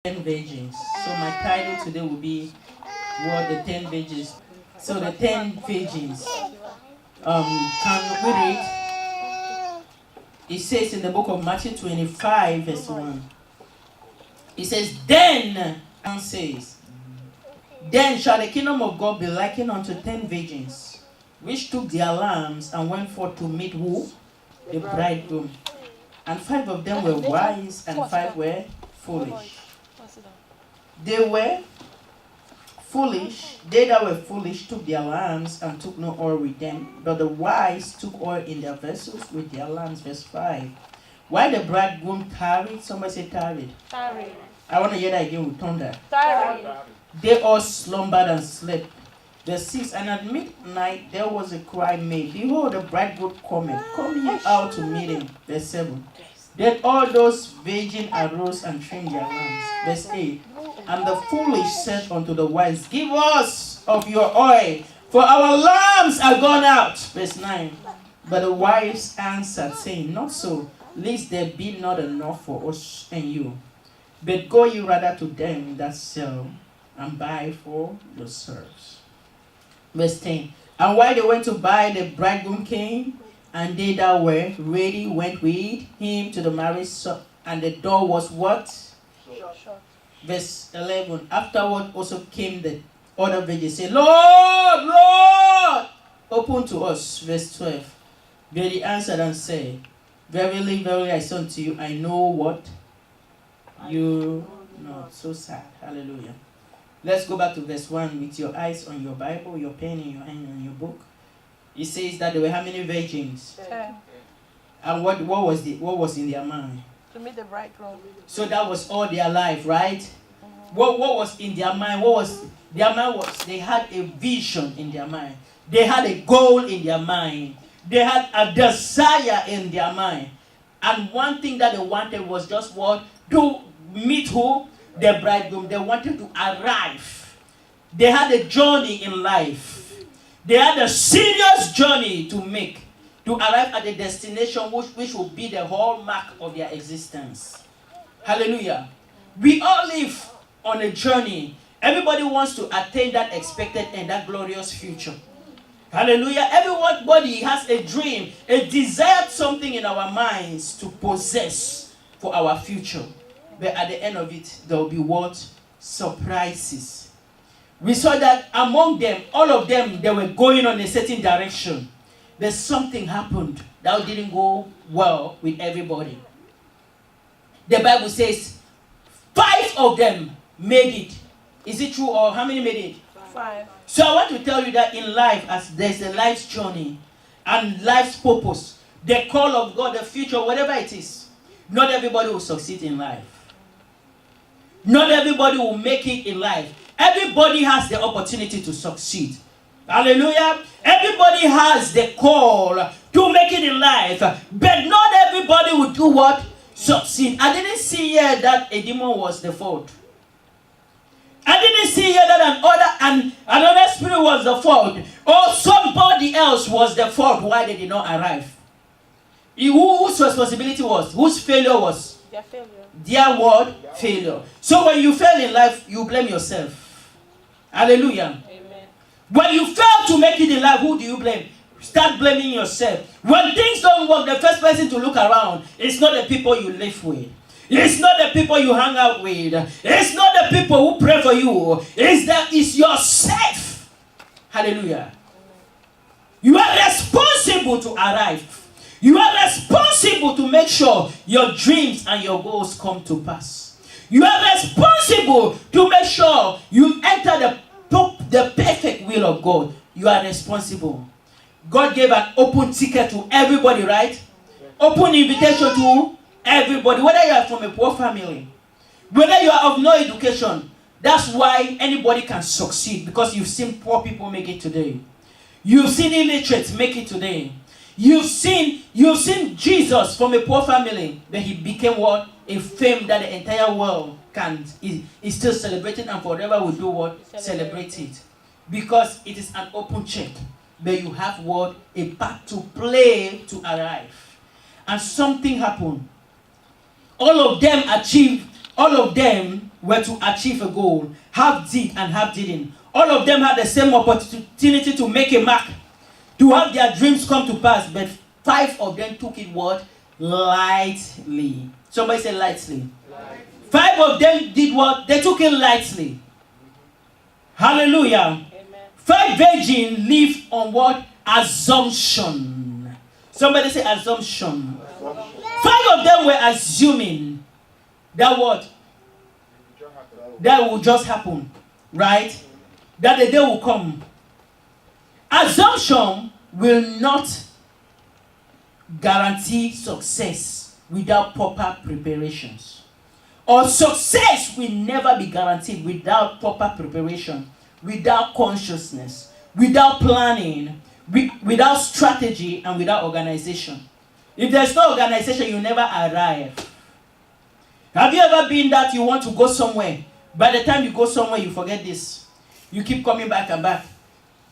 10 virgins. So my title today will be what the 10 virgins. So the 10 virgins. Can we read? It says in the book of Matthew 25, verse 1. It says, Then shall the kingdom of God be likened unto 10 virgins, which took their lamps and went forth to meet who? The bridegroom. And 5 of them were wise, and 5 were foolish. They were foolish. They that were foolish took their lamps and took no oil with them, but the wise took oil in their vessels with their lamps. Verse 5. While the bridegroom tarried, somebody say tarried. Tarried. I want to hear that again with thunder. Tarried. They all slumbered and slept. Verse 6. And at midnight there was a cry made, Behold, the bridegroom cometh, come ye out to meet him. Verse 7. Then all those virgins arose and trimmed their lamps. Verse 8. And the foolish said unto the wise, Give us of your oil, for our lamps are gone out. Verse 9. But the wise answered, saying, Not so, lest there be not enough for us and you. But go ye rather to them that sell, and buy for yourselves. Verse 10. And while they went to buy, the bridegroom came, and they that were ready went with him to the marriage supper, and the door was what? Shut. Verse 11. Afterward also came the other virgins, say, Lord, Lord, open to us. Verse 12. But he answered and said, Verily, verily, I say unto you, I know what you know. So sad. Hallelujah. Let's go back to verse 1 with your eyes on your Bible, your pen in your hand, on your book. It says that there were how many virgins? 10. And what was in their mind? To meet the bridegroom. So that was all their life, right? What was in their mind? Their mind was they had a vision in their mind. They had a goal in their mind. They had a desire in their mind. And one thing that they wanted was just what? To meet who? The bridegroom. They wanted to arrive. They had a journey in life. They had a serious journey to make, to arrive at a destination which will be the hallmark of their existence. Hallelujah. We all live on a journey. Everybody wants to attain that expected and that glorious future. Hallelujah. Everybody has a dream, a desired something in our minds to possess for our future. But at the end of it, there will be what? Surprises. We saw that among them, all of them, they were going on a certain direction. But something happened that didn't go well with everybody. The Bible says 5 of them made it. Is it true, or how many made it? 5. So I want to tell you that in life, as there's a life's journey and life's purpose, the call of God, the future, whatever it is, not everybody will succeed in life. Not everybody will make it in life. Everybody has the opportunity to succeed. Hallelujah. Everybody has the call to make it in life. But not everybody will do what? Succeed. I didn't see here that a demon was the fault. I didn't see here that another spirit was the fault. Or somebody else was the fault why they did not arrive. Whose responsibility was? Whose failure was? Their failure. Their word, failure. So when you fail in life, you blame yourself. Hallelujah. Amen. When you fail to make it in life, who do you blame? Start blaming yourself. When things don't work, the first person to look around is not the people you live with. It's not the people you hang out with. It's not the people who pray for you. It's yourself. Hallelujah. You are responsible to arrive. You are responsible to make sure your dreams and your goals come to pass. You are responsible to make sure you enter the perfect will of God. You are responsible. God gave an open ticket to everybody, right? Open invitation to everybody. Whether you are from a poor family, whether you are of no education, that's why anybody can succeed, because you've seen poor people make it today. You've seen illiterates make it today. You've seen Jesus from a poor family, but he became what? A fame that the entire world is still celebrating, and forever will do what? Celebrate it. Because it is an open check. But you have what? A part to play to arrive. And something happened. All of them were to achieve a goal. Half did and half didn't. All of them had the same opportunity to make a mark, to have their dreams come to pass, but 5 of them took it what? Lightly. Somebody say lightly. 5 of them did what? They took it lightly. Hallelujah. Amen. 5 virgins live on what? Assumption. Somebody say assumption. 5 of them were assuming that what? That will just happen. Right? That the day will come. Assumption will not guarantee success without proper preparations. Or success will never be guaranteed without proper preparation, without consciousness, without planning, without strategy, and without organization. If there's no organization, you never arrive. Have you ever been that you want to go somewhere? By the time you go somewhere, you forget this. You keep coming back and back.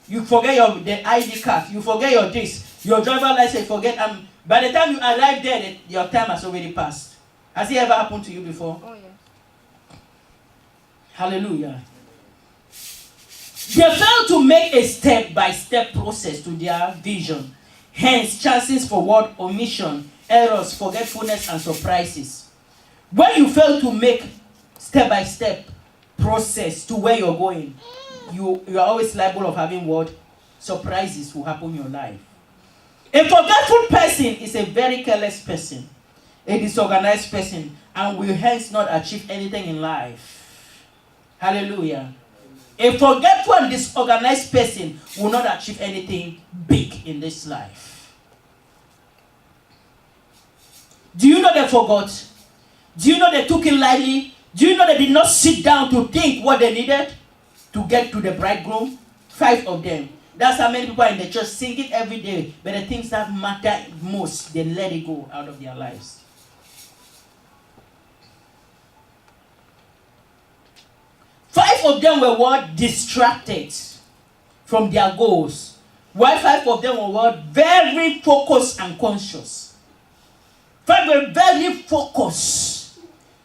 You forget the ID card. You forget your this. Your driver license, you forget. By the time you arrive there, your time has already passed. Has it ever happened to you before? Oh, yeah. Hallelujah. They failed to make a step-by-step process to their vision. Hence, chances for word omission, errors, forgetfulness, and surprises. When you fail to make step-by-step process to where you're going, you are always liable of having what? Surprises will happen in your life. A forgetful person is a very careless person, a disorganized person, and will hence not achieve anything in life. Hallelujah. A forgetful and disorganized person will not achieve anything big in this life. Do you know they forgot? Do you know they took it lightly? Do you know they did not sit down to think what they needed to get to the bridegroom? 5 of them. That's how many people are in the church sing it every day. But the things that matter most, they let it go out of their lives. Five of them were what? Distracted from their goals. While 5 of them were what? Very focused and conscious. 5 were very focused.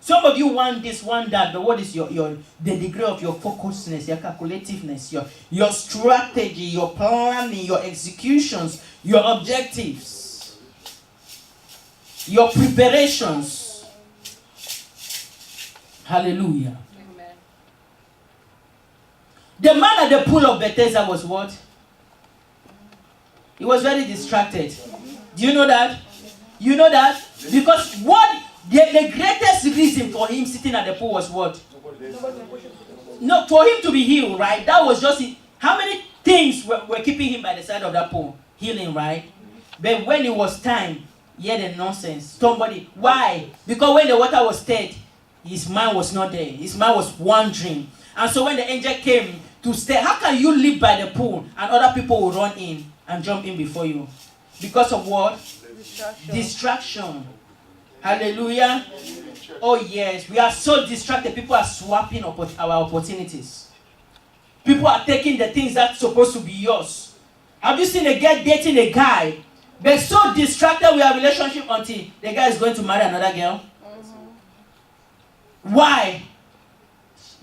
Some of you want this, want that, but what is the degree of your focusedness, your calculativeness, your strategy, your planning, your executions, your objectives, your preparations? Hallelujah. Amen. The man at the pool of Bethesda was what? He was very distracted. Do you know that? You know that? Because what? The greatest reason for him sitting at the pool was what? No, for him to be healed, right? That was just it. How many things were keeping him by the side of that pool? Healing, right? But when it was time, he had the nonsense. Somebody, why? Because when the water was stirred, his mind was not there. His mind was wandering. And so when the angel came to stay, how can you live by the pool and other people will run in and jump in before you? Because of what? Distraction. Hallelujah. Oh yes, we are so distracted. People are swapping our opportunities. People are taking the things that's supposed to be yours. Have you seen a girl dating a guy? They're so distracted with a relationship until the guy is going to marry another girl. Mm-hmm. Why?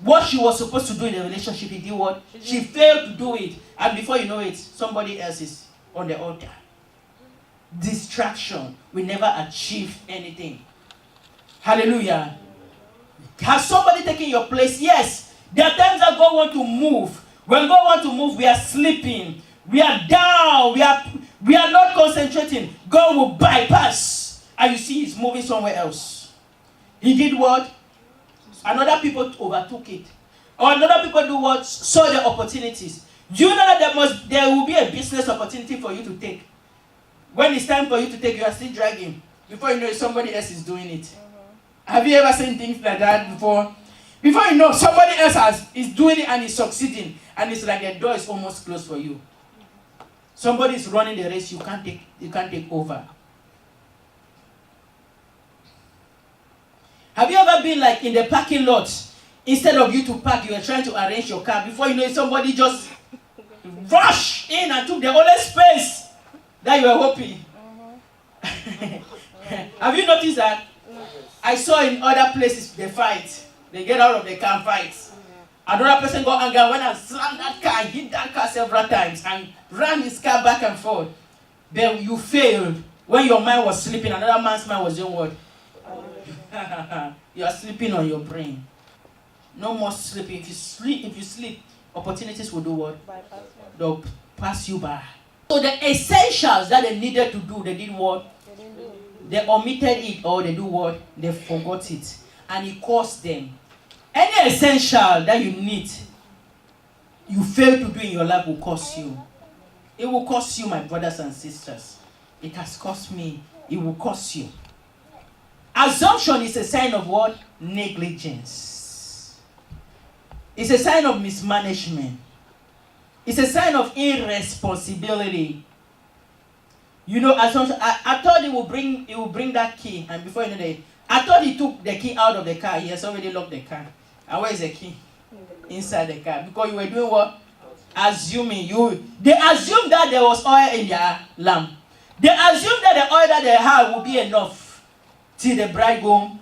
What she was supposed to do in the relationship, he did what? She failed to do it. And before you know it, somebody else is on the altar. Distraction will never achieve anything. Hallelujah. Has somebody taken your place? Yes. There are times that God wants to move. When God wants to move, we are sleeping. We are down. We are not concentrating. God will bypass. And you see he's moving somewhere else. He did what? Another people overtook it. Or another people do what? Saw the opportunities. Do you know that there will be a business opportunity for you to take? When it's time for you to take, you are still dragging. Before you know it, somebody else is doing it. Mm-hmm. Have you ever seen things like that before? Before you know, somebody else is doing it and is succeeding. And it's like the door is almost closed for you. Somebody is running the race, you can't take over. Have you ever been like in the parking lot? Instead of you to park, you are trying to arrange your car. Before you know it, somebody just rushed in and took the only space that you were hoping. Mm-hmm. Have you noticed that? I saw in other places the fight. They get out of the car and fight. Another person got angry and went and slammed that car and hit that car several times and ran his car back and forth. Then you failed when your mind was sleeping. Another man's mind was doing what? You are sleeping on your brain. No more sleeping. If you sleep, opportunities will do what? They'll pass you by. So the essentials that they needed to do, they did what? They omitted it, or they do what? They forgot it. And it cost them. Any essential that you need, you fail to do in your life will cost you. It will cost you, my brothers and sisters. It has cost me. It will cost you. Assumption is a sign of what? Negligence. It's a sign of mismanagement. It's a sign of irresponsibility. You know, assumption. I thought it will bring that key, and before you know it, I thought he took the key out of the car. He has already locked the car. And where is the key? Inside the car. Because you were doing what? Assuming. They assumed that there was oil in their lamp. They assumed that the oil that they had would be enough till the bridegroom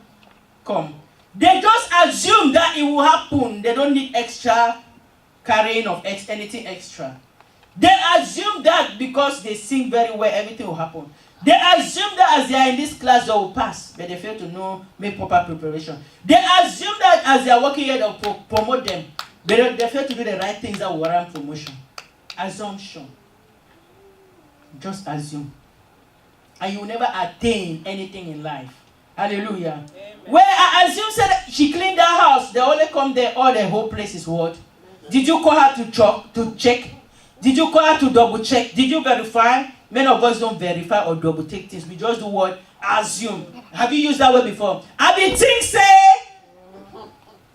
come. They just assume that it will happen. They don't need extra carrying of anything extra. They assume that because they sing very well, everything will happen. They assume that as they are in this class, they will pass, but they fail to make proper preparation. They assume that as they are working here, they'll promote them, but they fail to do the right things that will warrant promotion. Assumption. Just assume. And you will never attain anything in life. Hallelujah. Amen. Where I assume said she cleaned that house, they only come there, all the whole place is what? Did you call her to check? Did you call her to double check? Did you verify? Many of us don't verify or double take things. We just do what? Assume. Have you used that word before? I be think say.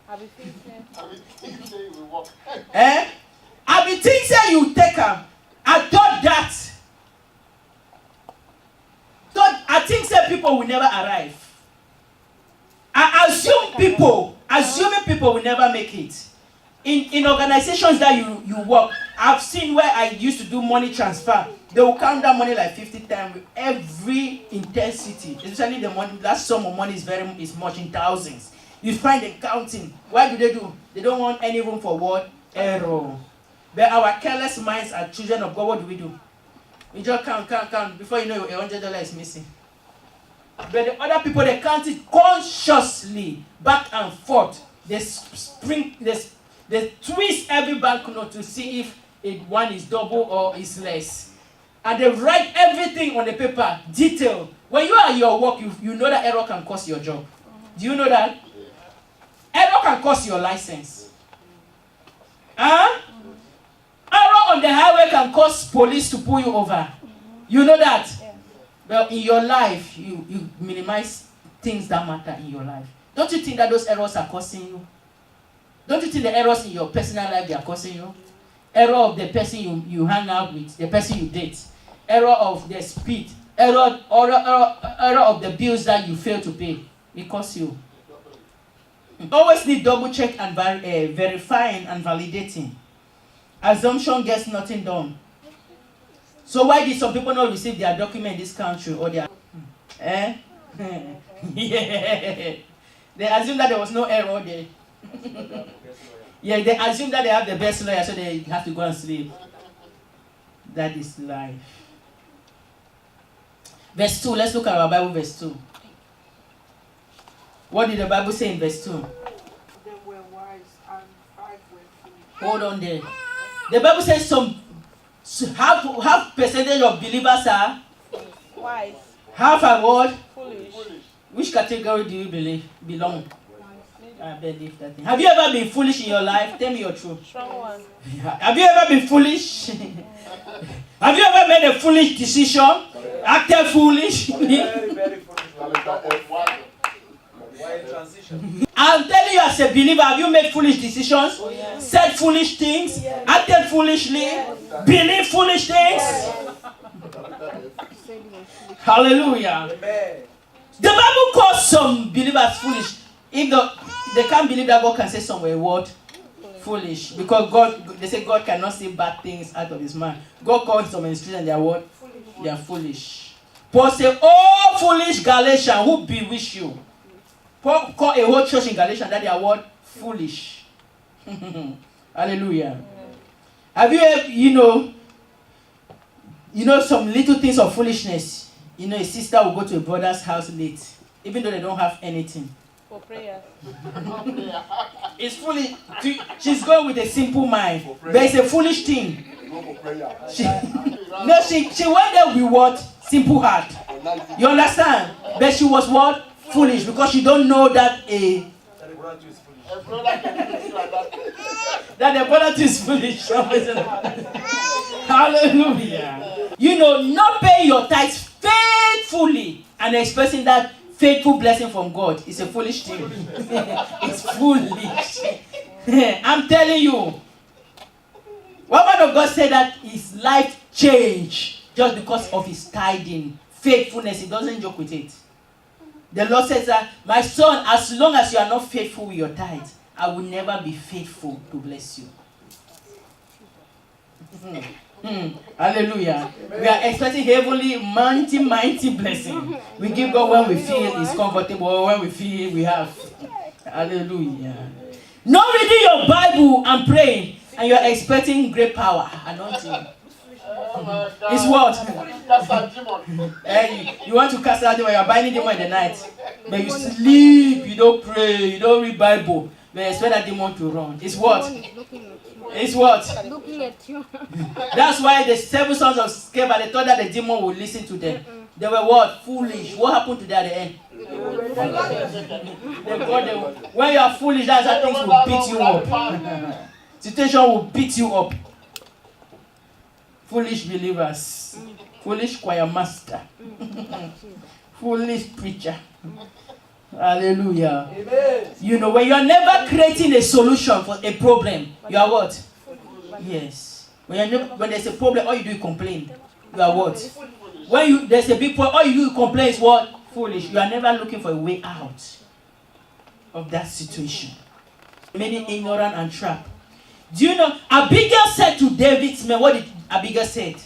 I be think say we walk. I be think say you take her. I thought that. I think say people will never arrive. I assume assuming people will never make it. In organizations that you work, I've seen where I used to do money transfer. They will count that money like 50 times with every intensity. Especially the money, that sum of money is much in thousands. You find them counting. Why do? They don't want any room for what? Error. But our careless minds are children of God. What do? We just count. Before you know, $100 is missing. But the other people, they count it consciously, back and forth. They twist every banknote to see if one is double or is less. And they write everything on the paper, detail. When you are at your work, you know that error can cost your job. Do you know that? Error can cost your license. Error on the highway can cause police to pull you over. You know that? Well, in your life, you minimize things that matter in your life. Don't you think that those errors are costing you? Don't you think the errors in your personal life they are causing you? Error of the person you hang out with, the person you date. Error of the speed. Error of the bills that you fail to pay. It costs you. Always need double check and verifying and validating. Assumption gets nothing done. So why did some people not receive their document in this country or their Yeah. They assume that there was no error there. Yeah, they assume that they have the best lawyer, so they have to go and sleep. That is life. Verse 2, let's look at our Bible, verse 2. What did the Bible say in verse 2? They were wise and 5 were foolish. Hold on there. The Bible says half percentage of believers are wise. Half are what? Foolish. Which category do you belong? I believe that thing. Have you ever been foolish in your life? Tell me your truth. Strong one. Have you ever been foolish? Have you ever made a foolish decision? Acted foolish? Very foolish. Why in transition? I'm telling you as a believer, have you made foolish decisions? Oh, yeah. Said foolish things? Yeah. Acted foolishly? Yeah. Believe foolish things? Hallelujah. Amen. The Bible calls some believers foolish. If they can't believe that God can say somewhere word foolish. Because they say God cannot say bad things out of his mouth. God calls some instructions and they are what? They are foolish. Paul said, "Oh foolish Galatians, who bewitched you?" Paul called a whole church in Galatians that they are what? Foolish. Hallelujah. Have you ever, some little things of foolishness? A sister will go to a brother's house late, even though they don't have anything. For prayer. It's foolish. She's going with a simple mind, but it's a foolish thing. She went there with what? Simple heart. You understand? But she was what? Foolish, because she don't know that the brother is foolish. Hallelujah. Not paying your tithes faithfully and expecting that faithful blessing from God is a foolish thing. It's foolish. I'm telling you. One man of God said that his life changed just because of his tithing. Faithfulness, he doesn't joke with it. The Lord says that, my son, as long as you are not faithful with your tithe, I will never be faithful to bless you. Hallelujah. We are expecting heavenly, mighty blessing. We give God when we feel it's comfortable or when we feel we have. Hallelujah. Not reading your Bible and praying, and you are expecting great power. Anointing. It's what? You want to cast out demon, you are binding demon in the night. But you sleep, you don't pray, you don't read Bible. But you expect that demon to run. It's what? It's what? Looking at you. That's why the 7 sons of Sceva, they thought that the demon would listen to them. They were what? Foolish. What happened to them at the end? When you are foolish, that's how things will beat you up. Situation will beat you up. Foolish believers. Foolish choir master. Foolish preacher. Hallelujah. Amen. When you are never creating a solution for a problem, you are what? Yes. When there's a problem, all you do is complain. You are what? When there's a big problem, all you do is complain is what? Foolish. You are never looking for a way out of that situation. Many ignorant and trapped. Do you know? Abigail said to David's men, what did Abigail say?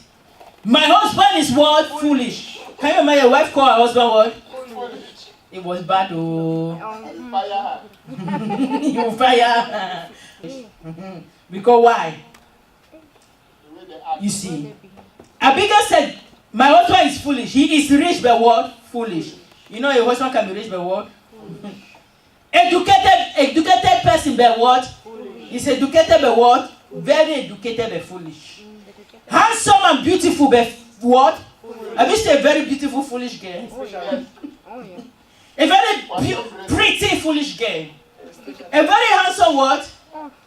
My husband is what? Foolish. Can you remember your wife called her husband what? It was bad. Oh. You fire. Because why? You see, Abigail said, my husband is foolish. He is rich by what? Foolish. A husband can be rich by what? Educated person by what? He's educated by what? Very educated by foolish. Handsome and beautiful by what? Have you seen a very beautiful foolish girl? A very pretty foolish girl. A very handsome what?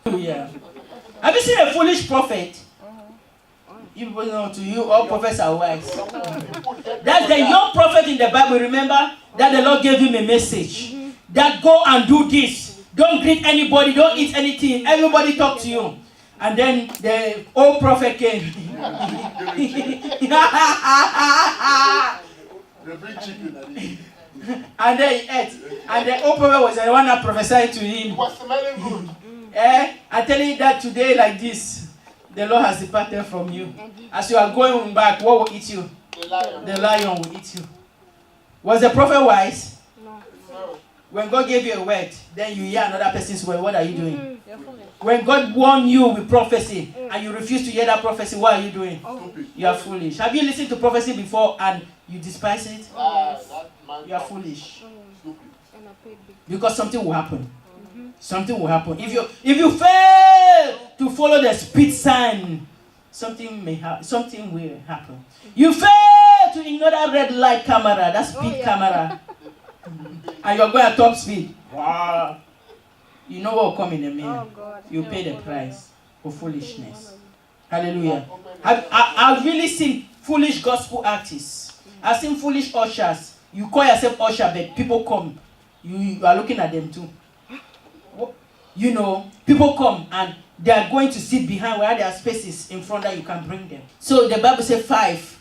Yeah. Have you seen a foolish prophet? You people know, to you all prophets are wise. That's the young prophet in the Bible. Remember that the Lord gave him a message. That go and do this. Don't greet anybody. Don't eat anything. Everybody talk to you. And then the old prophet came. And then he ate. And the old prophet was the one that prophesied to him. I'm telling you that today like this, the Lord has departed from you. As you are going back, what will eat you? The lion will eat you. Was the prophet wise? No. When God gave you a word, then you hear another person's word, what are you doing? When God warned you with prophecy and you refuse to hear that prophecy, what are you doing? You are foolish. Have you listened to prophecy before and you despise it? You are foolish. Because something will happen. Something will happen. If you fail to follow the speed sign, something will happen. You fail to ignore that red light camera, that speed camera, and you're going at top speed. Wow. You know what will come in the mirror. You pay the price for foolishness. Hallelujah. I've really seen foolish gospel artists. I've seen foolish ushers. You call yourself usher, but people come. You are looking at them too. People come and they are going to sit behind where there are spaces in front that you can bring them. So the Bible says 5.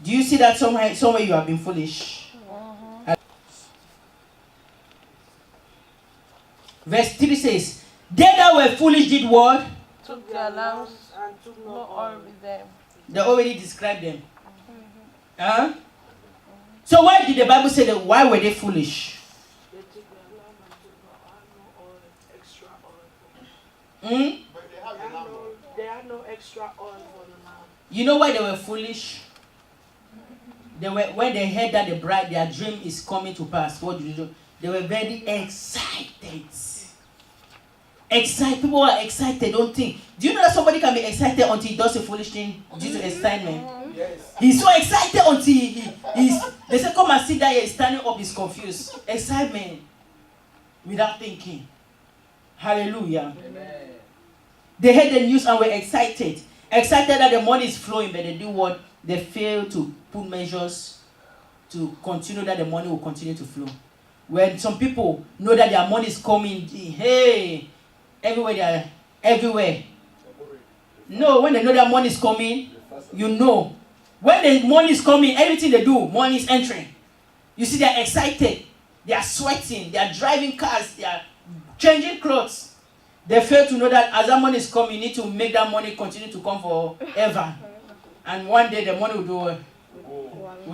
Do you see that somewhere you have been foolish? Verse 3 says, they that were foolish did what? Took their lamps and took no oil with them. They already described them. So why did the Bible say that? Why were they foolish? They took the lamb and took no oil, extra oil. Hmm? But they have the number. They had no extra oil for the lamb. You know why they were foolish? They were, when they heard that the bride, their dream is coming to pass. What did you do? They were very excited. Excited. People are excited. Don't think. Do you know that somebody can be excited until he does a foolish thing due to excitement? Yes. He's so excited until he's. They say, "Come and sit there." He's standing up. He's confused. Excitement, without thinking. Hallelujah. Amen. They heard the news and were excited. Excited that the money is flowing, but they do what? They fail to put measures to continue that the money will continue to flow. When some people know that their money is coming, hey, everywhere they are, everywhere. No, when they know that money is coming, you know. When the money is coming, everything they do, money is entering. You see, they are excited. They are sweating. They are driving cars. They are changing clothes. They fail to know that as that money is coming, you need to make that money continue to come forever. And one day the money will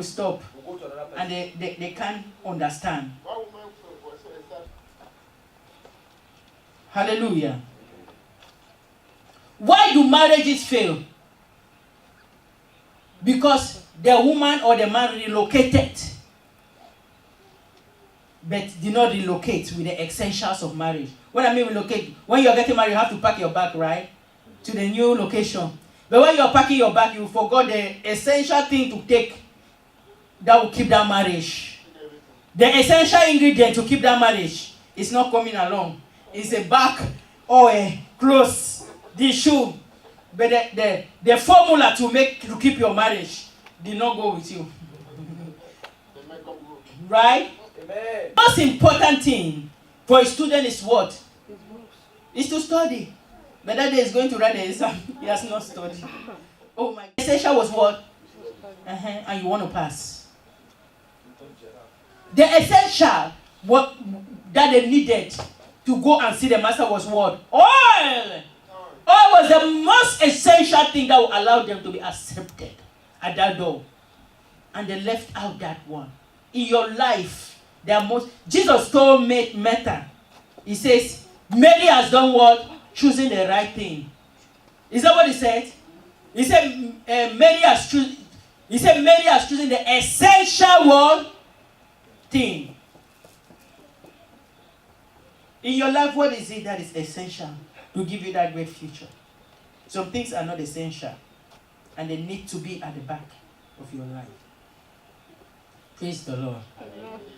stop. We'll go to another place. And they can't understand. Hallelujah. Why do marriages fail? Because the woman or the man relocated, but did not relocate with the essentials of marriage. When I mean relocate, when you're getting married, you have to pack your bag, right? To the new location. But when you're packing your bag, you forgot the essential thing to take that will keep that marriage. The essential ingredient to keep that marriage is not coming along. It's a bag or a clothes, the shoe. But the formula to keep your marriage did not go with you. Right? Amen. Most important thing for a student is what? Is to study. But that day is going to write the exam. He has not studied. Oh my. The essential was what? And you want to pass. The essential what that they needed to go and see the master was what? Oil. Oil was the most essential thing that would allow them to be accepted at that door. And they left out that one. In your life, Jesus told Martha, he says, Mary has done what? Choosing the right thing. Is that what he said? He said Mary has chosen the essential one thing. In your life, what is it that is essential to give you that great future? Some things are not essential, and they need to be at the back of your life. Praise the Lord.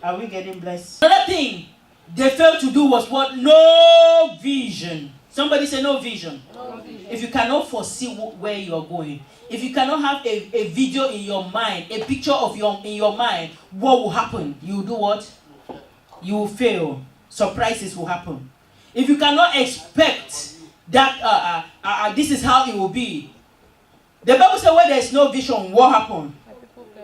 Are we getting blessed? Another thing they failed to do was what? No vision. Somebody say no vision. No vision. If you cannot foresee where you are going, if you cannot have a video in your mind, a picture of in your mind, what will happen? You will do what? You will fail. Surprises will happen. If you cannot expect that this is how it will be, the Bible says where there is no vision, what happened?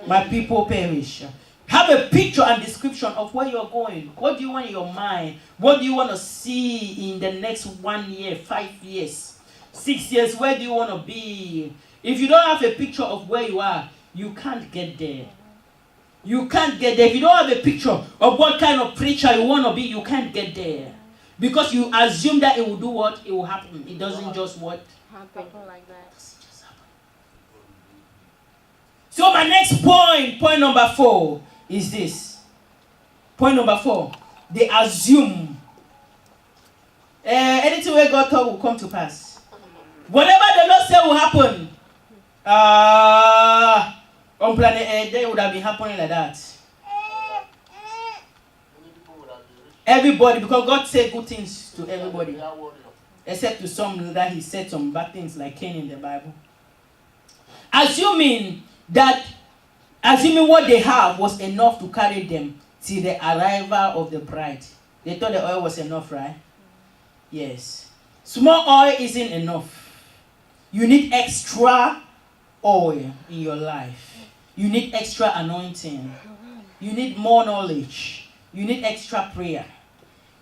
My people perish. Have a picture and description of where you're going. What do you want in your mind? What do you want to see in the next 1 year, 5 years, 6 years? Where do you want to be? If you don't have a picture of where you are, you can't get there. You can't get there. If you don't have a picture of what kind of preacher you want to be, you can't get there. Because you assume that it will do what? It will happen. It doesn't just what? Happen like that. So my next point number 4, is this. Point number 4. They assume anything where God thought will come to pass. Whatever the Lord said will happen, on planet Earth, they would have been happening like that. Everybody, because God said good things to everybody. Except to some that he said some bad things like Cain in the Bible. Assuming what they have was enough to carry them till the arrival of the bride. They thought the oil was enough, right? Yes. Small oil isn't enough. You need extra oil in your life. You need extra anointing. You need more knowledge. You need extra prayer.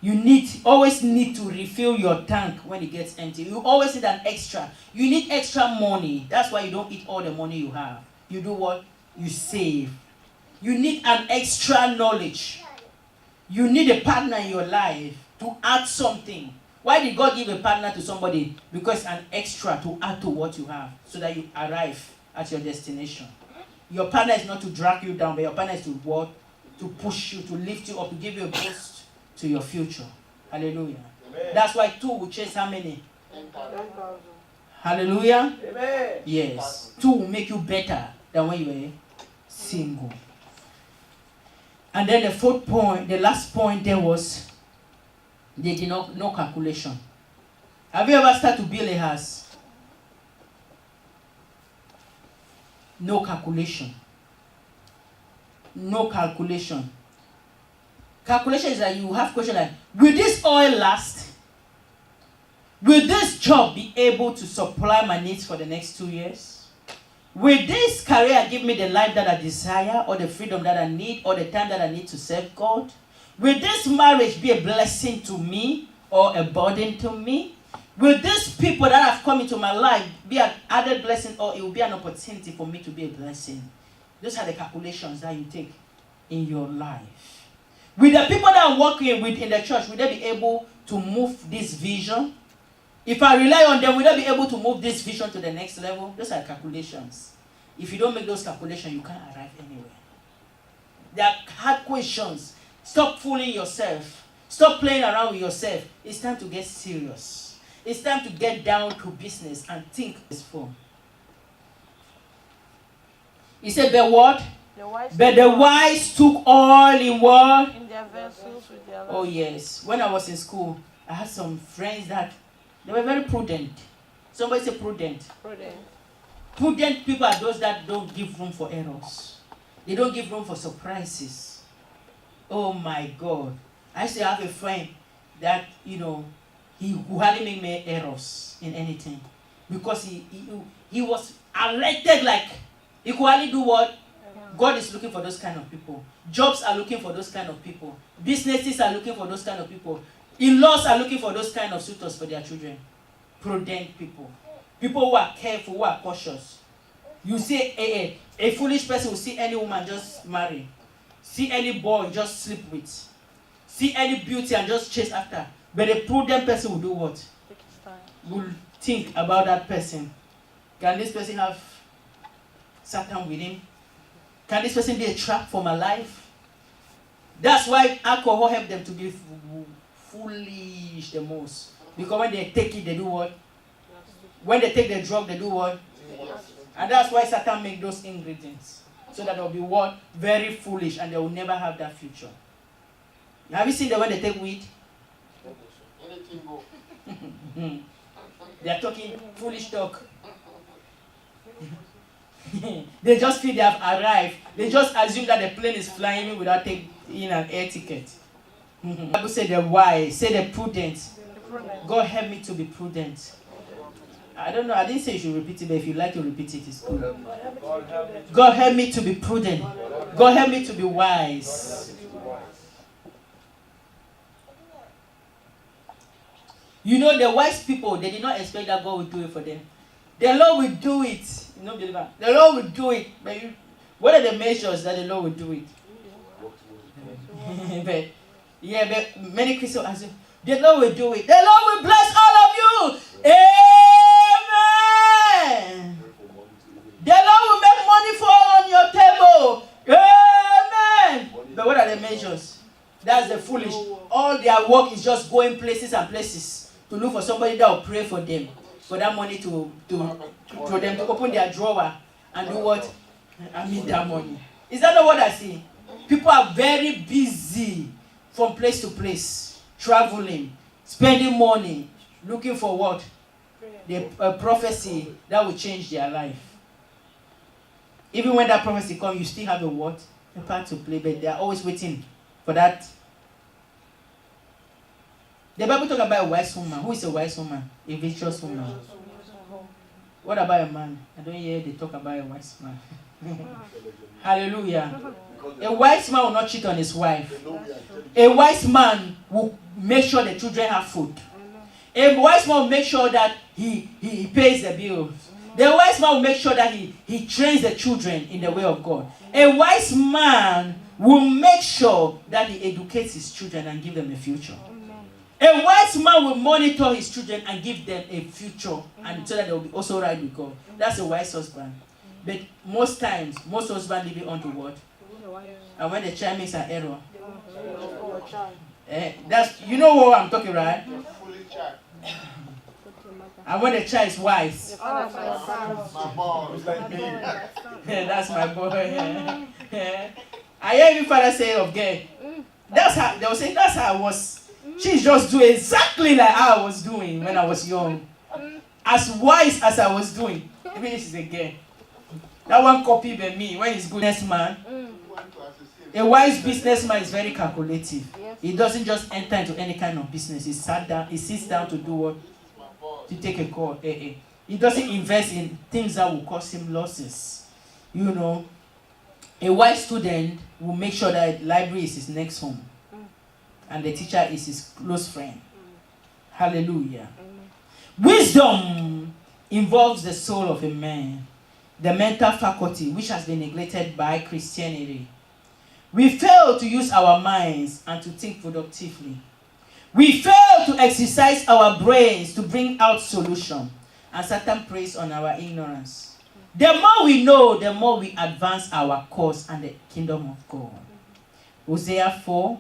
You always need to refill your tank when it gets empty. You always need an extra. You need extra money. That's why you don't eat all the money you have. You do what? You save. You need an extra knowledge. You need a partner in your life to add something. Why did God give a partner to somebody? Because an extra to add to what you have so that you arrive at your destination. Your partner is not to drag you down, but your partner is to what? To push you, to lift you up, to give you a boost to your future. Hallelujah. Amen. That's why 2 will chase how many? 10,000. Hallelujah. Amen. Yes. 2 will make you better than when you were single. And then the 4th point, the last point there was, they did no calculation. Have you ever started to build a house? No calculation. No calculation. Calculation is that you have question like, will this oil last? Will this job be able to supply my needs for the next 2 years? Will this career give me the life that I desire, or the freedom that I need, or the time that I need to serve God? Will this marriage be a blessing to me or a burden to me? Will these people that have come into my life be an added blessing, or it will be an opportunity for me to be a blessing? Those are the calculations that you take in your life. Will the people that I'm working with in the church, will they be able to move this vision? If I rely on them, will they be able to move this vision to the next level? Those are calculations. If you don't make those calculations, you can't arrive anywhere. They are hard questions. Stop fooling yourself. Stop playing around with yourself. It's time to get serious. It's time to get down to business and think this form. He said, but what? But the wise took oil in what? In their vessels with their Oh yes. When I was in school, I had some friends that they were very prudent. Somebody say prudent. Prudent. Prudent people are those that don't give room for errors. They don't give room for surprises. Oh my God. I used to have a friend that, he who hardly make me errors in anything. Because he was alerted like, he could hardly do what? God is looking for those kind of people. Jobs are looking for those kind of people. Businesses are looking for those kind of people. In-laws are looking for those kind of suitors for their children. Prudent people. People who are careful, who are cautious. You see a foolish person will see any woman just marry. See any boy just sleep with. See any beauty and just chase after. But a prudent person will do what? Take his time. Will think about that person. Can this person have Satan with him? Can this person be a trap for my life? That's why alcohol helps them to be foolish the most. Because when they take it, they do what? When they take the drug, they do what? And that's why Satan make those ingredients. So that they'll be what? Very foolish, and they will never have that future. Have you seen them when they take weed? They are talking foolish talk. They just feel they have arrived. They just assume that the plane is flying in without taking an air ticket. The Bible said the wise, say the prudent. God help me to be prudent. I don't know, I didn't say you should repeat it, but if you like to repeat it, it's good. God help me to be prudent. God help me to be wise. The wise people, they did not expect that God would do it for them. The Lord will do it. The Lord will do it. But what are the measures that the Lord will do it? but many Christians answer, the Lord will do it. The Lord will bless all of you. Amen. The Lord will make money fall on your table. Amen. But what are the measures? That's the foolish. All their work is just going places and places to look for somebody that will pray for them. For that money for them to open their drawer and do what? I mean that money. Is that not what I see? People are very busy from place to place, traveling, spending money, looking for what? The prophecy that will change their life. Even when that prophecy comes, you still have a part to play, but they are always waiting for that. The Bible talks about a wise woman. Who is a wise woman? A virtuous woman. What about a man? I don't hear they talk about a wise man. Hallelujah. A wise man will not cheat on his wife. A wise man will make sure the children have food. A wise man will make sure that he pays the bills. The wise man will make sure that he trains the children in the way of God. A wise man will make sure that he educates his children and give them a future. A wise man will monitor his children and give them a future, and so that they will be also right with God. That's a wise husband. But most times, most husbands leave it on to what? And when the child makes an error, that's, you know what I'm talking, right? And when the child is wise, My boy. It's like me. that's my boy. I hear even father say of girl. That's how they will say. That's how I was. She's just doing exactly like how I was doing when I was young, as wise as I was doing. Even if she's a girl, that one copy by me when he's businessman. A wise businessman is very calculative. He doesn't just enter into any kind of business. He sits down to do what? To take a call. He doesn't invest in things that will cause him losses. You know, a wise student will make sure that library is his next home, and the teacher is his close friend. Hallelujah. Wisdom involves the soul of a man, the mental faculty which has been neglected by Christianity. We fail to use our minds and to think productively. We fail to exercise our brains to bring out solution, and Satan preys on our ignorance. The more we know, the more we advance our cause and the kingdom of God. Hosea 4:6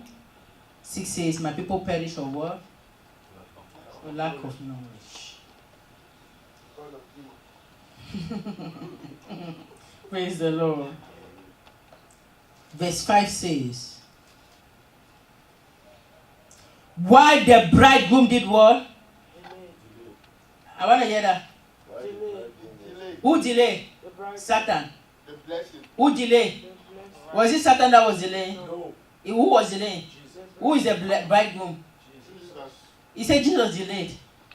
says, my people perish for what? For lack of knowledge. Praise the Lord. Verse 5 says, why the bridegroom did what? I want to hear that. Who delayed? Satan. Who delayed? Was it Satan that was delaying? No. Who was delaying? Who is the bridegroom? He said Jesus delayed.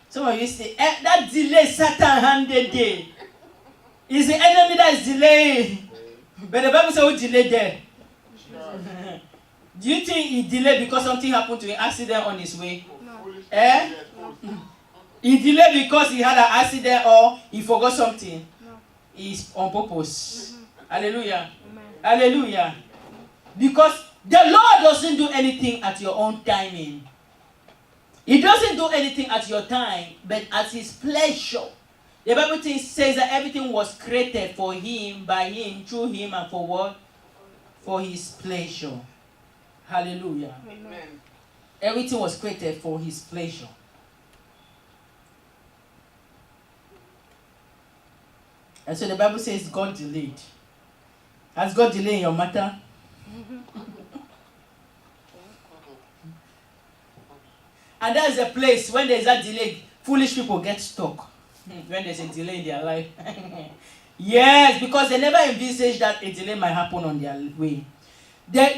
Some of you say, that delay Satan handed there. It's the enemy that is delaying. But the Bible says who delayed there? Do you think he delayed because something happened to him, accident on his way? No. He delayed because he had an accident or he forgot something? No. It's on purpose. Hallelujah. Amen. Hallelujah. Because the Lord doesn't do anything at your own timing. He doesn't do anything at your time, but at his pleasure. The Bible says that everything was created for him, by him, through him, and for what? For his pleasure. Hallelujah. Amen. Everything was created for his pleasure. And so the Bible says God delayed. Has God delayed in your matter? And that's a place when there's a delay, foolish people get stuck. When there's a delay in their life. Yes, because they never envisage that a delay might happen on their way.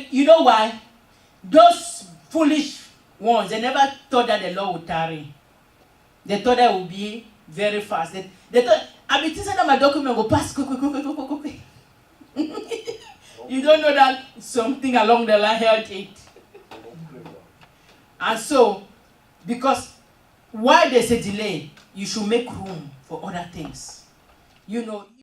You know why? Those foolish ones, they never thought that the Lord would tarry. They thought that it would be very fast. They thought, I've been thinking that my document will pass quick. You don't know that something along the line held it. And so, because while there's a delay, you should make room for other things. You know.